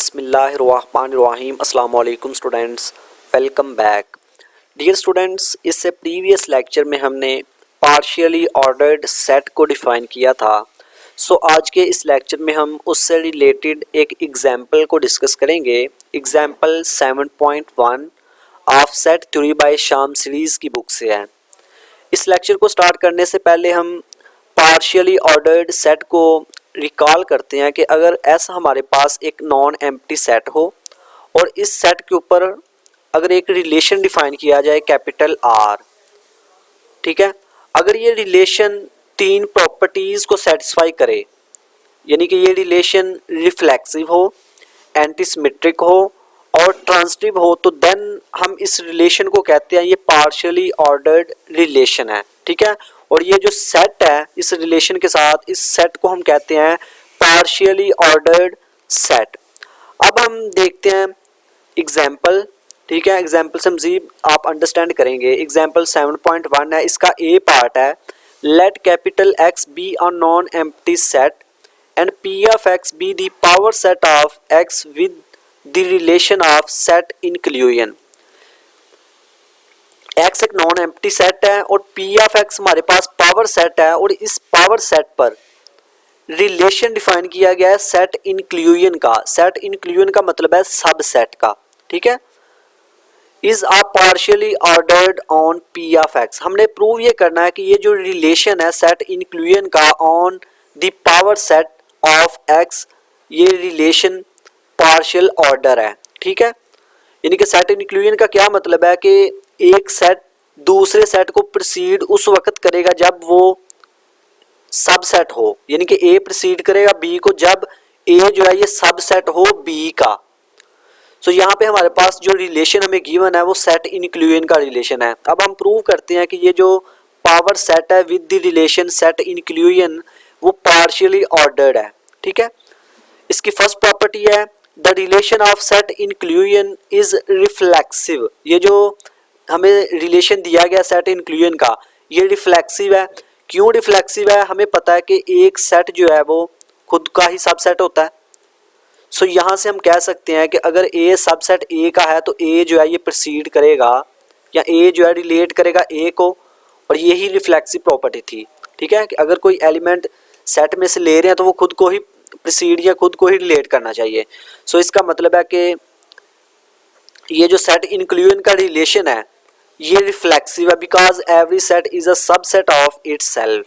बिस्मिल्लाहिर्रहमानिर्रहीम अस्सलाम वालेकुम students, welcome back. Dear students, इससे प्रीवियस लेक्चर में हमने पार्शियली ऑर्डर्ड सेट को डिफ़ाइन किया था। आज के इस लेक्चर में हम उससे रिलेटेड एक एग्जाम्पल को डिस्कस करेंगे। Example 7.1 of set theory by शाम सीरीज़ की बुक से है। इस लेक्चर को स्टार्ट करने से पहले हम पार्शियली ऑर्डर्ड सेट को रिकॉल करते हैं कि अगर ऐसा हमारे पास एक नॉन एम्प्टी सेट हो और इस सेट के ऊपर अगर एक रिलेशन डिफाइन किया जाए कैपिटल आर, ठीक है। अगर ये रिलेशन तीन प्रॉपर्टीज को सेटिस्फाई करे, यानी कि ये रिलेशन रिफ्लेक्सिव हो, एंटीसिमेट्रिक हो और ट्रांजिटिव हो, तो देन हम इस रिलेशन को कहते हैं ये पार्शियली ऑर्डर्ड रिलेशन है, ठीक है। और ये जो सेट है इस रिलेशन के साथ, इस सेट को हम कहते हैं पार्शियली ऑर्डर्ड सेट। अब हम देखते हैं एग्जाम्पल, ठीक है। एग्जाम्पल से मजीद आप अंडरस्टैंड करेंगे। एग्जाम्पल 7.1 है, इसका ए पार्ट है let capital x be a non empty set and P of x be the power set of x with the relation of set inclusion. X एक नॉन एम्प्टी सेट है और P of x हमारे पास power set है और इस power set पर relation define किया गया है सेट इंक्लूजन का। सेट इंक्लूजन का मतलब है सब सेट का, ठीक है। Is a partially ordered on P of X. हमने प्रूव ये करना है कि ये जो रिलेशन है सेट इंक्लूजन का on the power set of X, ये रिलेशन पार्शियल ऑर्डर है, ठीक है। यानी कि सेट इंक्लूजन का क्या मतलब है कि एक सेट दूसरे सेट को प्रीसीड उस वक्त करेगा जब वो सब सेट हो, यानी कि ए प्रीसीड करेगा बी को जब ए जो है ये सब सेट हो बी का। यहाँ पे हमारे पास जो रिलेशन हमें गिवन है वो सेट इंक्लूजन का रिलेशन है। अब हम प्रूव करते हैं कि ये जो पावर सेट है with the relation set inclusion वो पार्शियली ऑर्डर्ड है, ठीक है। इसकी फर्स्ट प्रॉपर्टी है the relation of set inclusion is reflexive. ये जो हमें रिलेशन दिया गया सेट इंक्लूजन का, ये रिफ्लेक्सिव है। क्यों रिफ्लेक्सिव है? हमें पता है कि एक सेट जो है वो खुद का ही सबसेट होता है। यहाँ से हम कह सकते हैं कि अगर ए सबसेट ए का है तो ए जो है ये प्रीसीड करेगा या ए जो है रिलेट करेगा ए को, और यही रिफ्लेक्सिव प्रॉपर्टी थी, ठीक है। कि अगर कोई एलिमेंट सेट में से ले रहे हैं तो वो खुद को ही प्रीसीड या खुद को ही रिलेट करना चाहिए। इसका मतलब है कि ये जो सेट इंक्लूजन का रिलेशन है ये रिफ्लेक्सिव है because every set is a subset of itself.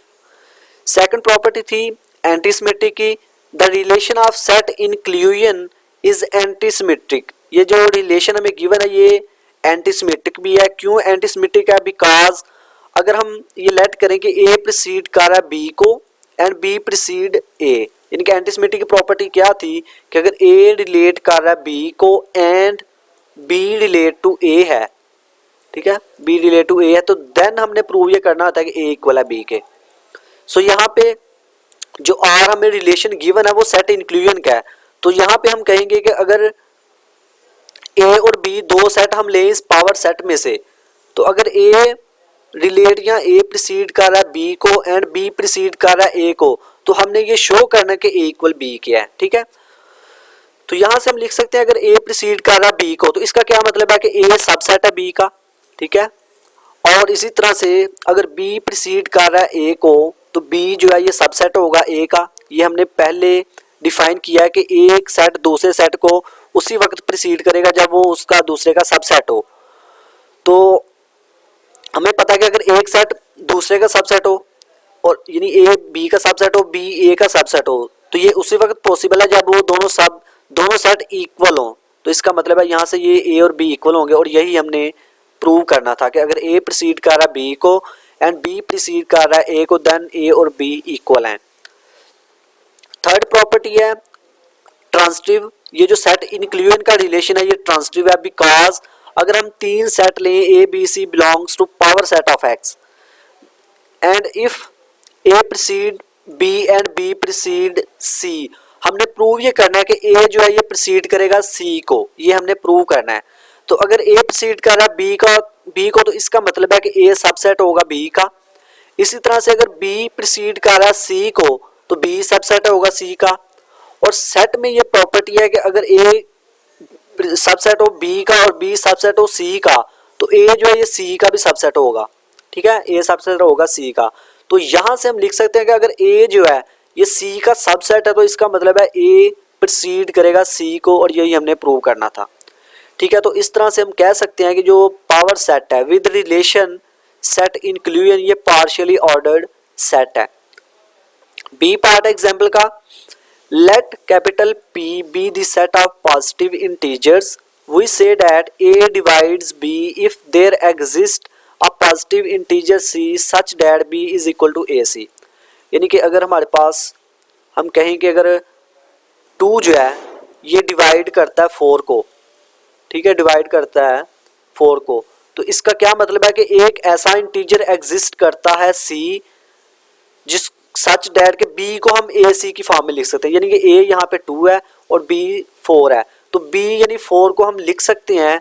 Second property थी एंटीसिमेट्रिक की। The relation of set inclusion is antisymmetric. ये जो रिलेशन हमें गिवन है ये एंटीसिमेट्रिक भी है। क्यों एंटीसिमेट्रिक है? बिकॉज अगर हम ये लेट करें कि ए प्रीसीड कर रहा है बी को एंड बी प्रीसीड ए, यानी कि एंटीसिमेट्रिक की प्रॉपर्टी क्या थी कि अगर ए रिलेट कर रहा है बी को एंड बी रिलेट टू ए है, ठीक है, बी रिलेट टू ए है, तो देन हमने प्रूव ये करना होता है कि ए इक्वल है बी के। यहाँ पे जो आर हमें रिलेशन गिवन है वो सेट इंक्लूजन का है। तो यहाँ पे हम कहेंगे कि अगर ए और बी दो सेट हम लें इस पावर सेट में से, तो अगर ए रिलेट या ए प्रीसीड कर रहा है बी को एंड बी प्रीसीड कर रहा है ए को, तो हमने ये शो करना कि ए इक्वल बी के है, ठीक है। तो यहाँ से हम लिख सकते हैं अगर ए प्रीसीड कर रहा है बी को तो इसका क्या मतलब है कि ए सबसेट है बी का, ठीक है। और इसी तरह से अगर बी प्रीसीड कर रहा है ए को तो बी जो है ये सबसेट होगा ए का। ये हमने पहले डिफाइन किया है कि एक सेट दूसरे सेट को उसी वक्त प्रीसीड करेगा जब वो उसका दूसरे का सबसेट हो। तो हमें पता है कि अगर एक सेट दूसरे का सबसेट हो और यानी ए बी का सबसेट हो, बी ए का सबसेट हो, तो ये उसी वक्त पॉसिबल है जब वो दोनों सेट इक्वल हो। तो इसका मतलब है यहाँ से ये ए और बी इक्वल होंगे, और यही हमने प्रूव करना था कि अगर ए प्रीसीड कर रहा है बी को एंड बी प्रीसीड कर रहा है ए को, देन ए और बी इक्वल हैं। थर्ड प्रॉपर्टी है ट्रांजिटिव। ये जो सेट इंक्लूजन का रिलेशन है ये ट्रांजिटिव है बिकॉज अगर हम तीन सेट लें A B C belongs to power set of X and if A precede B and B precede C, हमने प्रूव ये करना है कि ए जो है ये प्रीसीड करेगा सी को, ये हमने प्रूव करना है। तो अगर ए प्रीसीड कर रहा है बी को तो इसका मतलब है कि ए सबसेट होगा बी का। इसी तरह से अगर बी प्रीसीड कर रहा है सी को तो बी सबसेट होगा सी का। और सेट में ये प्रॉपर्टी है कि अगर ए सबसेट हो बी का और बी सबसेट हो सी का, तो ए जो है ये सी का भी सबसेट होगा, ठीक है, ए सबसेट होगा सी का। तो यहां से हम लिख सकते हैं कि अगर ए जो है ये सी का सबसेट है तो इसका मतलब है ए प्रीसीड करेगा सी को, और यही हमने प्रूव करना था, ठीक है। तो इस तरह से हम कह सकते हैं कि जो पावर सेट है विद रिलेशन सेट इंक्लूजन ये पार्शियली ऑर्डर्ड सेट है। बी पार्ट एग्जाम्पल का, let capital P be the set of positive integers. We say that A divides B if there exists a positive integer C such that B is equal to AC। यानी कि अगर हमारे पास हम कहें कि अगर 2 जो है ये डिवाइड करता है 4 को, ठीक है, डिवाइड करता है 4 को, तो इसका क्या मतलब है कि एक ऐसा इंटीजर एग्जिस्ट करता है C जिस सच डैट के बी को हम ए सी की फॉर्म में लिख सकते हैं, यानी कि ए यहाँ पे 2 है और बी 4 है, तो बी यानी 4 को हम लिख सकते हैं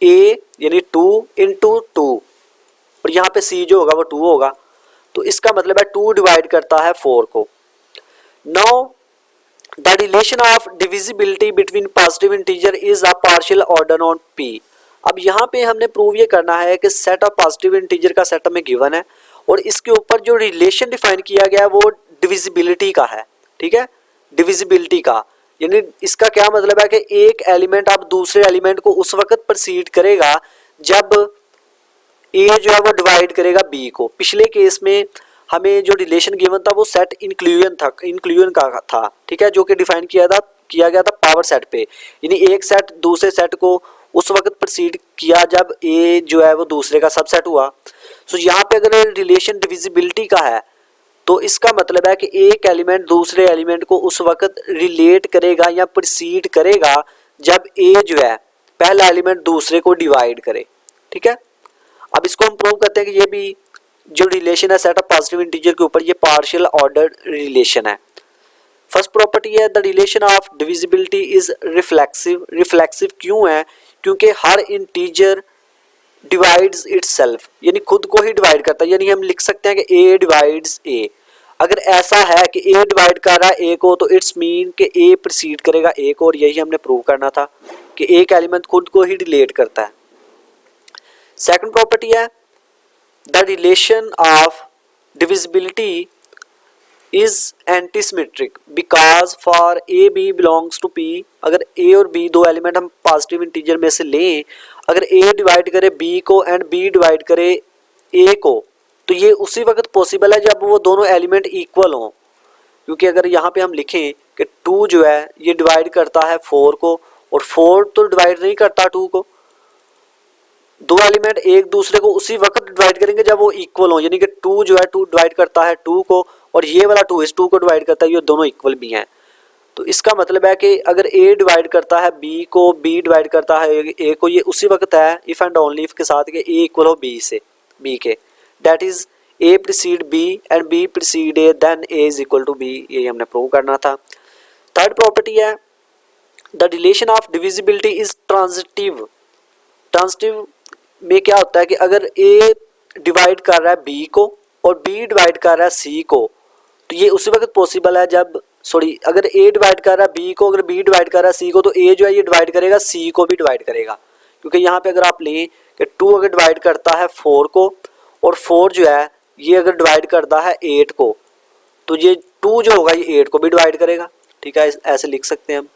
ए यानी 2 इंटू 2, और यहाँ पे सी जो होगा वो 2 होगा, तो इसका मतलब है 2 डिवाइड करता है 4 को। Now the relation of divisibility between positive integer is a partial order on P. अब यहाँ पे हमने प्रूव ये करना है कि सेट ऑफ पॉजिटिव इंटीजर का सेट हमें गिवन है, और इसके ऊपर जो रिलेशन डिफाइन किया गया है वो डिविजिबिलिटी का है, ठीक है, डिविजिबिलिटी का, यानी इसका क्या मतलब है कि एक एलिमेंट अब दूसरे एलिमेंट को उस वक्त प्रोसीड करेगा जब ए जो है वो डिवाइड करेगा बी को। पिछले केस में हमें जो रिलेशन गिवन था वो सेट इंक्लूजन का था, ठीक है, जो कि डिफाइन किया गया था पावर सेट पे, यानी एक सेट दूसरे सेट को उस वक्त प्रोसीड किया जब ए जो है वो दूसरे का सबसेट हुआ। सो यहाँ पे अगर रिलेशन डिविजिबिलिटी का है तो इसका मतलब है कि एक एलिमेंट दूसरे एलिमेंट को उस वक्त रिलेट करेगा या प्रोसीड करेगा जब ए जो है पहला एलिमेंट दूसरे को डिवाइड करे, ठीक है। अब इसको हम प्रूव करते हैं कि ये भी जो रिलेशन है सेट ऑफ पॉजिटिव इंटीजर के ऊपर ये पार्शियल ऑर्डर रिलेशन है। फर्स्ट प्रॉपर्टी है the relation of divisibility is reflexive. Reflexive क्यों है? क्योंकि हर इंटीजर डिवाइड्स इटसेल्फ, यानी खुद को ही डिवाइड करता है, यानी हम लिख सकते हैं कि ए डिवाइड्स ए। अगर ऐसा है कि ए डिवाइड कर रहा है ए को तो इट्स मीन कि ए प्रीसीड करेगा ए को, और यही हमने प्रूव करना था कि एक एलिमेंट खुद को ही रिलेट करता है। सेकंड प्रॉपर्टी है the relation of divisibility is antisymmetric because for a b belongs to P. अगर ए और बी दो एलिमेंट हम पॉजिटिव इंटीजर में से लें, अगर ए डिवाइड करे बी को एंड बी डिवाइड करे ए को, तो ये उसी वक्त पॉसिबल है जब वो दोनों एलिमेंट इक्वल हों। क्योंकि अगर यहाँ पे हम लिखें कि 2 जो है ये डिवाइड करता है 4 को, और 4 तो डिवाइड नहीं करता 2 को, दो एलिमेंट एक दूसरे को उसी वक्त डिवाइड करेंगे जब वो इक्वल हो, यानी कि 2 जो है 2 डिवाइड करता है 2 को, और ये वाला 2 इस 2 को डिवाइड करता है, ये दोनों इक्वल भी हैं। तो इसका मतलब है कि अगर ए डिवाइड करता है बी को, बी डिवाइड करता है ए को, ये उसी वक्त है इफ़ एंड ओनली इफ के साथ कि ए इक्वल हो बी से, बी के, that is a precede B and B precede a, then a is equal to b. ये हमने प्रूव करना था। थर्ड प्रॉपर्टी है the relation of divisibility is transitive. Transitive में क्या होता है कि अगर ए डिवाइड कर रहा है बी को और बी डिवाइड कर रहा है सी को, तो ये उसी वक्त पॉसिबल है जब अगर ए डिवाइड कर रहा है बी को, अगर बी डिवाइड कर रहा है सी को, तो ए जो है ये डिवाइड करेगा सी को भी डिवाइड करेगा। क्योंकि यहाँ पे अगर आप लें कि 2 अगर डिवाइड करता है 4 को, और 4 जो है ये अगर डिवाइड करता है 8 को, तो ये 2 जो होगा ये 8 को भी डिवाइड करेगा, ठीक है, ऐसे लिख सकते हैं हम।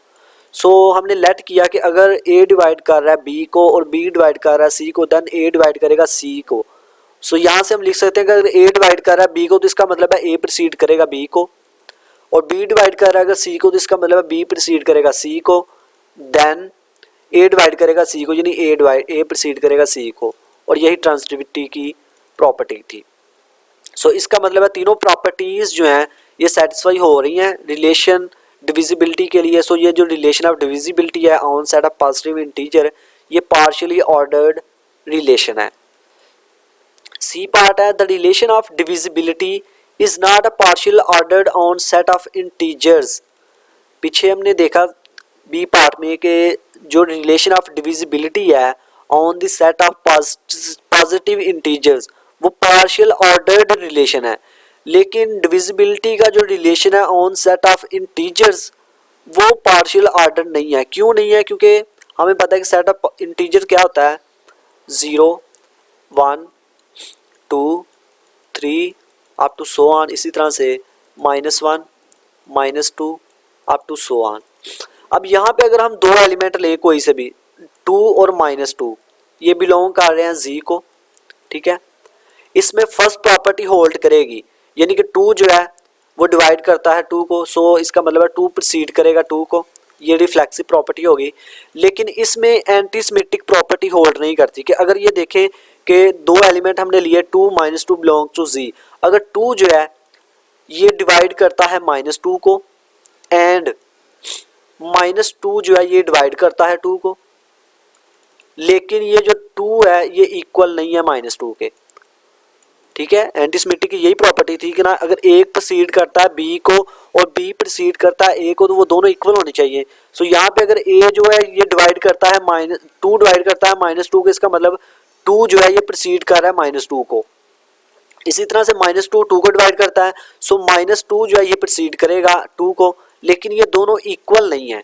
सो हमने लेट किया कि अगर ए डिवाइड कर रहा है बी को और बी डिवाइड कर रहा है सी को, देन ए डिवाइड करेगा सी को। सो यहाँ से हम लिख सकते हैं कि अगर ए डिवाइड कर रहा है बी को तो इसका मतलब है ए प्रीसीड करेगा बी को, और बी डिवाइड कर रहा है अगर सी को तो इसका मतलब है बी प्रीसीड करेगा सी को, देन ए डिवाइड करेगा सी को, यानी ए प्रीसीड करेगा सी को, और यही ट्रांजिटिविटी की प्रॉपर्टी थी। सो इसका मतलब है तीनों प्रॉपर्टीज जो हैं ये सेटिस्फाई हो रही हैं रिलेशन डिविजिबिलिटी के लिए। सो ये जो रिलेशन ऑफ डिविजिबिलिटी है on set of positive integer, ये पार्शियली ऑर्डर्ड रिलेशन है। सी पार्ट है the relation of divisibility is not a partial ordered on set of integers. पीछे हमने देखा बी पार्ट में कि जो रिलेशन ऑफ डिविजिबिलिटी है on the set of positive integers वो पार्शियल ऑर्डर्ड रिलेशन है, लेकिन डिविजिबिलिटी का जो रिलेशन है ऑन सेट ऑफ इंटीजर्स वो पार्शियल ऑर्डर नहीं है। क्यों नहीं है? क्योंकि हमें पता है कि सेट ऑफ इंटीजर क्या होता है, 0 1 2 3 अप टू सो ऑन, इसी तरह से -1 -2 अप टू सो ऑन। अब यहाँ पे अगर हम दो एलिमेंट ले कोई से भी 2 और -2, ये बिलोंग कर रहे हैं जी को, ठीक है। इसमें फर्स्ट प्रॉपर्टी होल्ड करेगी, यानी कि 2 जो है वो डिवाइड करता है 2 को, सो इसका मतलब है 2 प्रीसीड करेगा 2 को, ये रिफ्लेक्सिव प्रॉपर्टी होगी। लेकिन इसमें एंटीसिमेट्रिक प्रॉपर्टी होल्ड नहीं करती कि अगर ये देखें कि दो एलिमेंट हमने लिए 2 -2 बिलोंग टू जी, अगर 2 जो है ये डिवाइड करता है -2 को एंड -2 जो है ये डिवाइड करता है 2 को, लेकिन ये जो 2 है ये इक्वल नहीं है -2 के, ठीक है। एंटीसिमेट्रिक की यही प्रॉपर्टी थी कि ना अगर एक प्रीसीड करता है बी को और बी प्रीसीड करता है ए को तो वो दोनों इक्वल होने चाहिए। सो यहाँ पे अगर ए जो है ये डिवाइड करता है -2 डिवाइड करता है -2 को, इसका मतलब 2 जो है ये प्रीसीड कर रहा है -2 को। इसी तरह से -2 2 को डिवाइड करता है, सो -2 जो है ये प्रीसीड करेगा 2 को, लेकिन ये दोनों इक्वल नहीं है।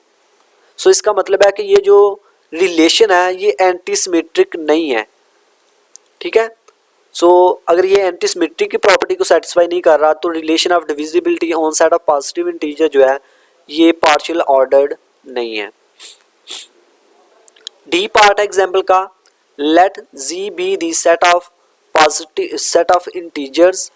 सो इसका मतलब है कि ये जो रिलेशन है ये एंटीसिमेट्रिक नहीं है, ठीक है। सो अगर ये एंटीसिमेट्रिक की प्रॉपर्टी को सेटिस्फाई नहीं कर रहा तो relation of divisibility on side of positive integer जो है ये पार्शियल ऑर्डर्ड नहीं है। डी पार्ट एग्जांपल का, let G be the set of positive set of integers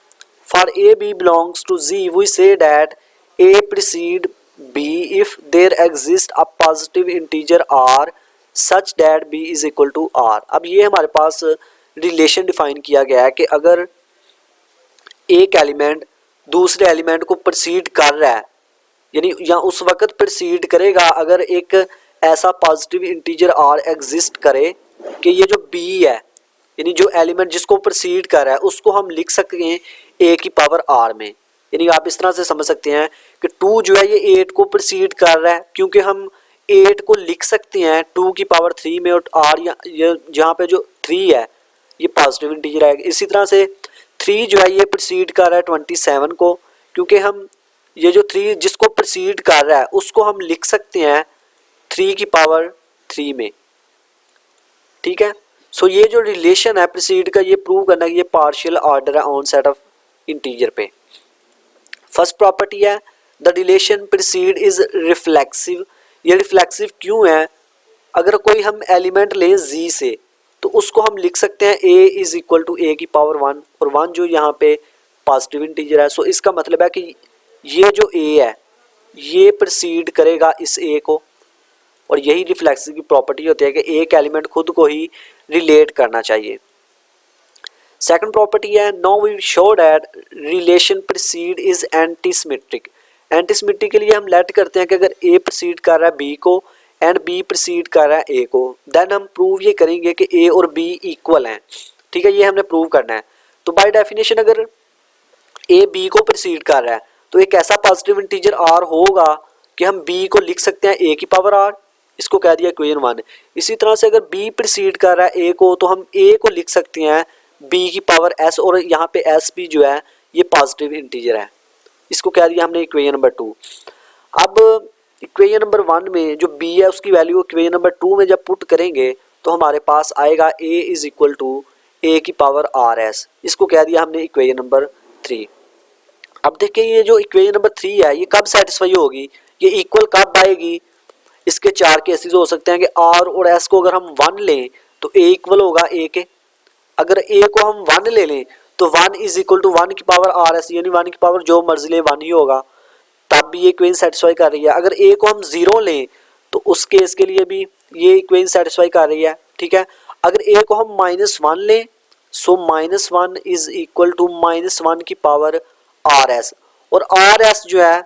for a b belongs to G, we say that a precede b if there exist a positive integer r such that b is equal to r. अब ये हमारे पास relation define किया गया है कि अगर एक एलिमेंट दूसरे एलिमेंट को प्रीसीड कर रहा है, यानी या उस वक्त प्रीसीड करेगा अगर एक ऐसा पॉजिटिव इंटीजर आर एग्जिस्ट करे कि ये जो बी है, यानी जो एलिमेंट जिसको प्रीसीड कर रहा है उसको हम लिख सकते हैं ए की पावर आर में। यानी आप इस तरह से समझ सकते हैं कि 2 जो है ये 8 को प्रीसीड कर रहा है, क्योंकि हम 8 को लिख सकते हैं 2 की पावर 3 में, और आर जहाँ पे जो 3 है ये पॉजिटिव इंटीजर है। इसी तरह से 3 जो है ये प्रीसीड कर रहा है 27 को, क्योंकि हम ये जो 3 जिसको प्रीसीड कर रहा है उसको हम लिख सकते हैं 3 की पावर 3 में, ठीक है। सो ये जो रिलेशन है प्रीसीड का, ये प्रूव करना है कि ये पार्शियल ऑर्डर है ऑन सेट ऑफ इंटीजर पे। फर्स्ट प्रॉपर्टी है the relation precede is reflexive. ये रिफ्लेक्सिव क्यों है, अगर कोई हम एलिमेंट लें जी से तो उसको हम लिख सकते हैं a इज इक्वल टू ए की पावर 1, और 1 जो यहाँ पे पॉजिटिव इंटीजर है। सो इसका मतलब है कि ये जो a है ये प्रीसीड करेगा इस a को, और यही रिफ्लेक्सिव की प्रॉपर्टी होती है कि एक एलिमेंट खुद को ही रिलेट करना चाहिए। सेकंड प्रॉपर्टी है now we show that relation precede is antisymmetric. Antisymmetric के लिए हम लेट करते हैं कि अगर a प्रीसीड कर रहा है b को एंड बी प्रीसीड कर रहा है ए को, देन हम प्रूव ये करेंगे कि ए और बी इक्वल हैं, ठीक है। ये हमने प्रूव करना है। तो बाय डेफिनेशन अगर ए बी को प्रीसीड कर रहा है तो एक ऐसा पॉजिटिव इंटीजर आर होगा कि हम बी को लिख सकते हैं ए की पावर आर, इसको कह दिया इक्वेशन 1। इसी तरह से अगर बी प्रीसीड कर रहा है ए को तो हम ए को लिख सकते हैं बी की पावर एस, और यहाँ पे एस भी जो है ये पॉजिटिव इंटीजर है, इसको कह दिया हमने इक्वेशन नंबर 2। अब इक्वेशन नंबर 1 में जो b है उसकी वैल्यू इक्वेशन नंबर 2 में जब पुट करेंगे तो हमारे पास आएगा a इज इक्वल टू ए की पावर आर एस, इसको कह दिया हमने इक्वेशन नंबर 3। अब देखिए ये जो इक्वेशन नंबर 3 है ये कब सेटिस्फाई होगी, ये इक्वल कब आएगी। इसके 4 केसेस हो सकते हैं कि r और s को अगर हम 1 लें तो a इक्वल होगा a के, अगर a को हम 1 ले लें तो 1 इज इक्वल टू 1 की पावर आर एस, यानी 1 की पावर जो मर्जी ले 1 ही होगा, तब भी ये इक्वेशन सेटिस्फाई कर रही है। अगर a को हम 0 लें तो उस केस के लिए भी ये इक्वेशन सेटिस्फाई कर रही है, ठीक है। अगर a को हम -1 लें सो -1 इज इक्वल टू -1 की पावर आर एस, और आर एस जो है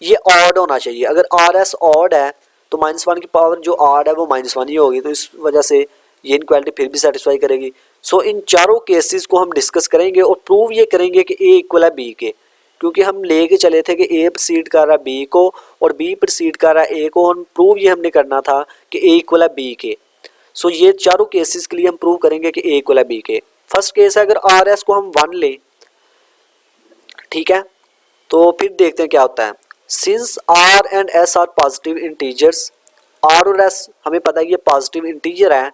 ये ऑड होना चाहिए। अगर आर एस ऑड है तो -1 की पावर जो ऑड है वो -1 ही होगी, तो इस वजह से ये इनक्वालिटी फिर भी सेटिस्फाई करेगी। सो इन चारों केसेस को हम डिस्कस करेंगे और प्रूव ये करेंगे कि a इक्वल है b के, क्योंकि हम लेके चले थे कि a प्रीसीड कर रहा है b को और b प्रीसीड कर रहा है a को, हम प्रूव ये हमने करना था कि a इक्वल है b के। सो ये चारों केसेस के लिए हम प्रूव करेंगे कि a इक्वल है b के। फर्स्ट केस है अगर आर एस को हम 1 लें, ठीक है, तो फिर देखते हैं क्या होता है। Since r and s are positive integers r और एस हमें पता है ये पॉजिटिव इंटीजर है,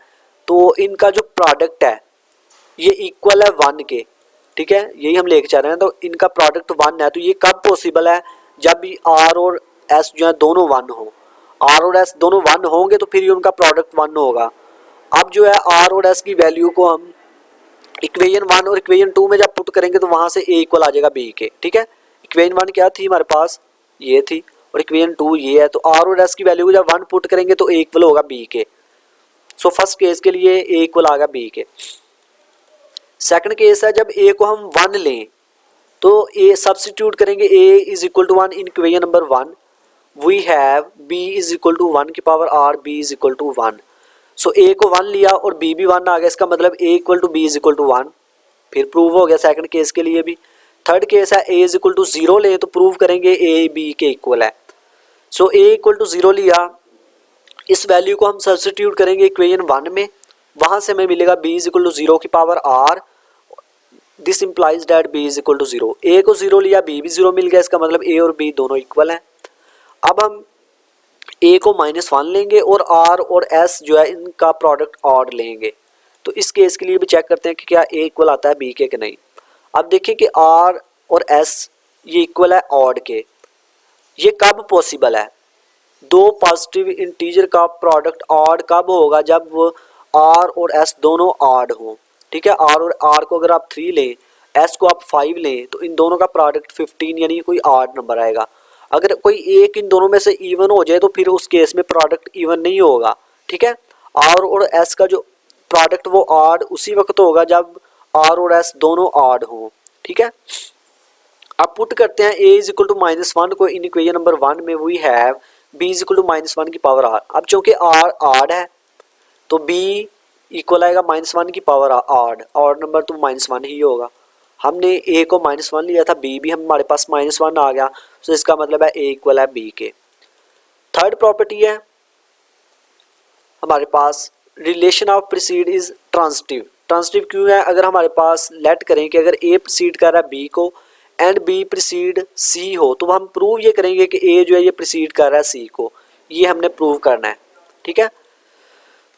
तो इनका जो प्रोडक्ट है ये इक्वल है 1 के, ठीक है, यही हम लेके चल रहे हैं। तो इनका प्रोडक्ट 1 है, तो ये कब पॉसिबल है, जब भी आर और एस जो है दोनों 1 हो। आर और एस दोनों 1 होंगे तो फिर ये उनका प्रोडक्ट 1 होगा। अब जो है आर और एस की वैल्यू को हम इक्वेशन 1 और इक्वेशन 2 में जब पुट करेंगे तो वहां से ए इक्वल आ जाएगा बी के, ठीक है। इक्वेशन 1 क्या थी हमारे पास, ये थी, और इक्वेशन 2 ये है, तो आर और एस की वैल्यू को जब 1 पुट करेंगे तो ए इक्वल होगा बी के। सो फर्स्ट केस के लिए ए इक्वल आ गया बी के। सेकंड केस है जब ए को हम 1 लें तो ए सब्स्टिट्यूट करेंगे, a is equal to 1 in equation number 1, we have b is equal to 1 की power r, b is equal to 1। So a को 1 लिया और बी भी 1 आ गया, इसका मतलब a equal to b is equal to 1, फिर प्रूव हो गया सेकंड केस के लिए भी। थर्ड केस है ए इज इक्वल टू 0 ले तो प्रूव करेंगे ए बी के इक्वल है। सो ए इक्वल टू 0 लिया, इस वैल्यू को हम सब्स्टिट्यूट करेंगे इक्वेशन 1 में, वहां से हमें मिलेगा b इज इक्वल टू 0 की power r, this implies that b is equal to 0। a को 0 लिया, b भी 0 मिल गया, इसका मतलब a और b दोनों इक्वल हैं। अब हम a को -1 लेंगे और r और s जो है इनका प्रोडक्ट ऑड लेंगे। तो इस केस के लिए भी चेक करते हैं कि क्या a इक्वल आता है b के कि नहीं। अब देखिए कि r और s ये इक्वल है ऑड के, ये कब पॉसिबल है, दो पॉजिटिव इंटीजर का प्रोडक्ट ऑड कब होगा, जब वो r और s दोनों ऑड हो, ठीक है। r और r को अगर आप 3 लें, s को आप 5 लें, तो इन दोनों का प्रोडक्ट 15 यानी कोई ऑड नंबर आएगा। अगर कोई एक इन दोनों में से इवन हो जाए तो फिर उस केस में प्रोडक्ट इवन नहीं होगा, ठीक है। r और s का जो प्रोडक्ट वो ऑड उसी वक्त होगा जब r और s दोनों ऑड हो, ठीक है। अब पुट करते हैं a इज इक्वल टू -1 को इन इक्वेशन नंबर 1 में, we have b is equal to -1 की पावर r। अब चूंकि r ऑड है तो b इक्वल आएगा -1 की पावर ऑड, ऑड नंबर तो -1 ही होगा। हमने a को -1 लिया था, b भी हमारे पास -1 आ गया, तो इसका मतलब है a इक्वल है b के। थर्ड प्रॉपर्टी है हमारे पास relation of precede is transitive. Transitive क्यों है, अगर हमारे पास लेट करें कि अगर a प्रीसीड कर रहा है b को एंड b प्रीसीड c हो, तो हम प्रूव ये करेंगे कि a जो है ये प्रीसीड कर रहा है c को, ये हमने प्रूव करना है, ठीक है।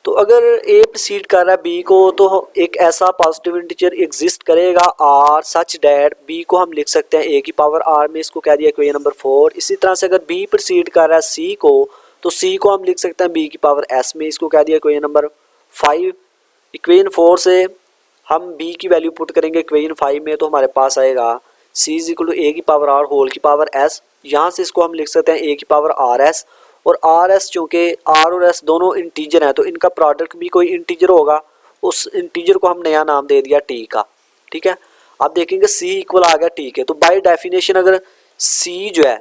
तो अगर a प्रीसीड कर रहा है b को तो एक ऐसा पॉजिटिव इंटीजर एग्जिस्ट करेगा r सच डैट b को हम लिख सकते हैं a की पावर r में, इसको कह दिया इक्वेशन नंबर 4। इसी तरह से अगर b प्रीसीड कर रहा है c को तो c को हम लिख सकते हैं b की पावर s में, इसको कह दिया इक्वेशन नंबर 5। इक्वेशन 4 से हम b की वैल्यू पुट करेंगे इक्वेशन 5 में, तो हमारे पास आएगा c is equal to a की पावर r होल की पावर s, यहाँ से इसको हम लिख सकते हैं a की पावर rs, और rs चूँकि r और s दोनों इंटीजर हैं तो इनका प्रोडक्ट भी कोई इंटीजर होगा, उस इंटीजर को हम नया नाम दे दिया t का, ठीक है। अब देखेंगे c इक्वल आ गया t के, तो बाय डेफिनेशन अगर c जो है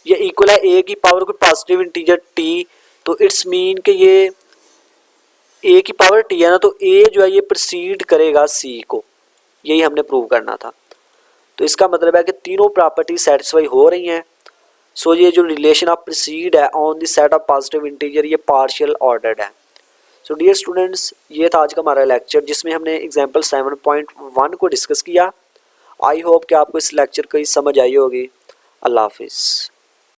ये इक्वल है a की पावर कोई पॉजिटिव इंटीजर t, तो इट्स मीन कि ये a की पावर t है ना, तो a जो है ये प्रीसीड करेगा c को, यही हमने प्रूव करना था। तो इसका मतलब है कि तीनों प्रॉपर्टी सेटिस्फाई हो रही हैं। सो ये जो रिलेशन ऑफ प्रीसीड है on the set of positive integer ये पार्शियल ऑर्डर्ड है। सो डियर स्टूडेंट्स, ये था आज का हमारा लेक्चर जिसमें हमने एग्जांपल 7.1 को डिस्कस किया। आई होप कि आपको इस लेक्चर की समझ आई होगी। अल्लाह हाफिज़।